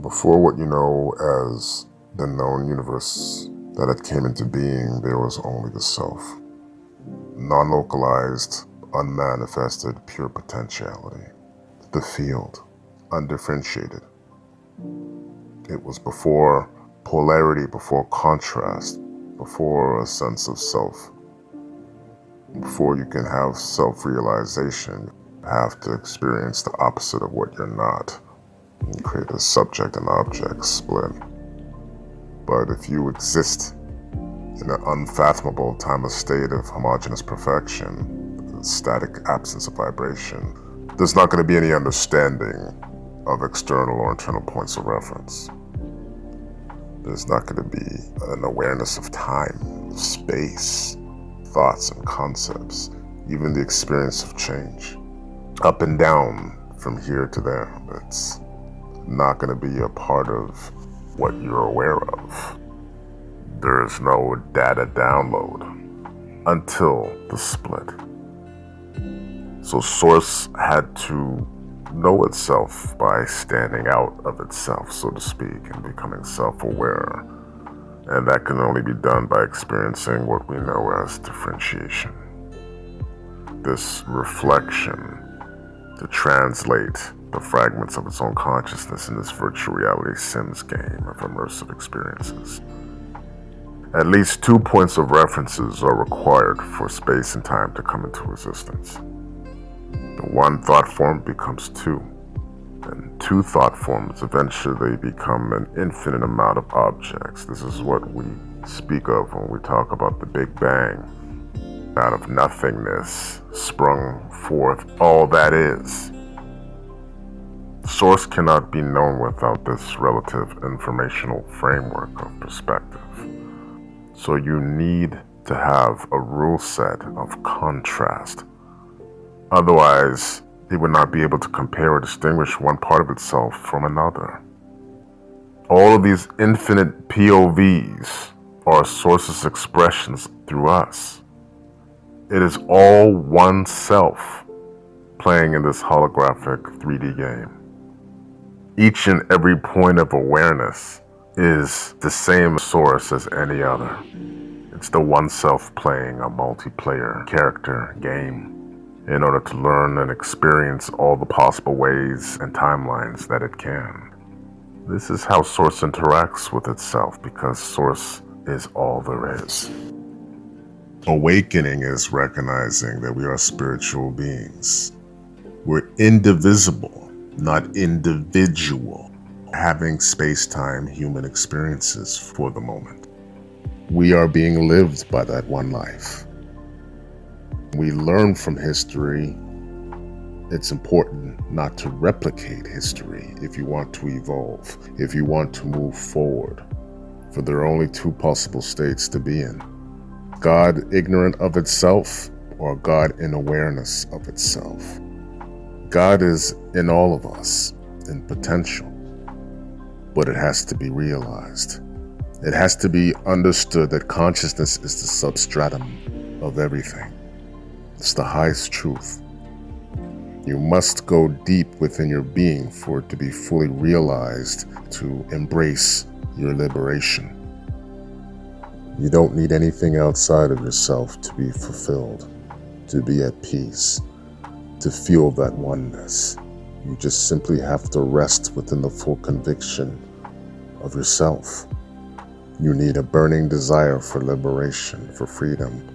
Before what you know as the known universe that it came into being, there was only the self. Non-localized, unmanifested, pure potentiality. The field, undifferentiated. It was before polarity, before contrast, before a sense of self. Before you can have self-realization, you have to experience the opposite of what you're not and create a subject and object split. But if you exist in an unfathomable timeless state of homogeneous perfection, static absence of vibration, there's not going to be any understanding of external or internal points of reference. There's not going to be an awareness of time, space, thoughts and concepts, even the experience of change. Up and down from here to there, that's not going to be a part of what you're aware of. There is no data download until the split. So Source had to know itself by standing out of itself, so to speak, and becoming self-aware. And that can only be done by experiencing what we know as differentiation. This reflection to translate the fragments of its own consciousness in this virtual reality Sims game of immersive experiences. At least 2 points of references are required for space and time to come into existence. The one thought form becomes two, and two thought forms eventually become an infinite amount of objects. This is what we speak of when we talk about the Big Bang. Out of nothingness sprung forth all that is. Source cannot be known without this relative informational framework of perspective. So you need to have a rule set of contrast. Otherwise, it would not be able to compare or distinguish one part of itself from another. All of these infinite POVs are Source's expressions through us. It is all one self playing in this holographic 3D game. Each and every point of awareness is the same source as any other. It's the one self playing a multiplayer character game in order to learn and experience all the possible ways and timelines that it can. This is how Source interacts with itself, because Source is all there is. Awakening is recognizing that we are spiritual beings. We're indivisible, not individual, having space-time human experiences for the moment. We are being lived by that one life. We learn from history. It's important not to replicate history if you want to evolve, if you want to move forward, for there are only two possible states to be in. God ignorant of itself, or God in awareness of itself. God is in all of us, in potential, but it has to be realized. It has to be understood that consciousness is the substratum of everything. It's the highest truth. You must go deep within your being for it to be fully realized, to embrace your liberation. You don't need anything outside of yourself to be fulfilled, to be at peace, to feel that oneness. You just simply have to rest within the full conviction of yourself. You need a burning desire for liberation, for freedom,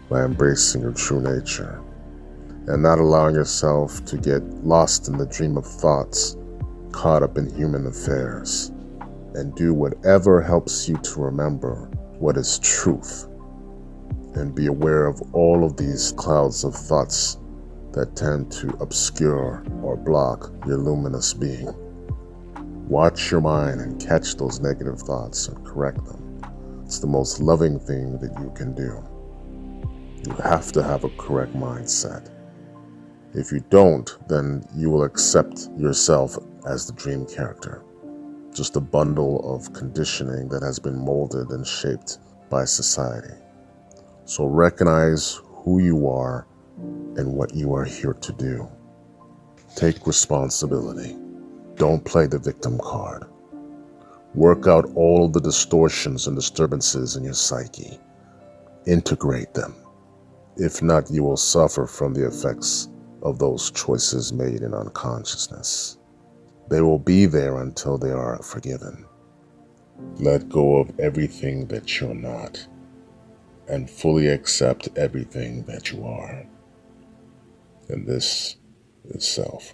by embracing your true nature and not allowing yourself to get lost in the dream of thoughts, caught up in human affairs, and do whatever helps you to remember what is truth, and be aware of all of these clouds of thoughts that tend to obscure or block your luminous being. Watch your mind and catch those negative thoughts and correct them. It's the most loving thing that you can do. You have to have a correct mindset. If you don't, then you will accept yourself as the dream character, just a bundle of conditioning that has been molded and shaped by society. So recognize who you are and what you are here to do. Take responsibility. Don't play the victim card. Work out all of the distortions and disturbances in your psyche. Integrate them. If not, you will suffer from the effects of those choices made in unconsciousness. They will be there until they are forgiven. Let go of everything that you're not, and fully accept everything that you are. And this is self.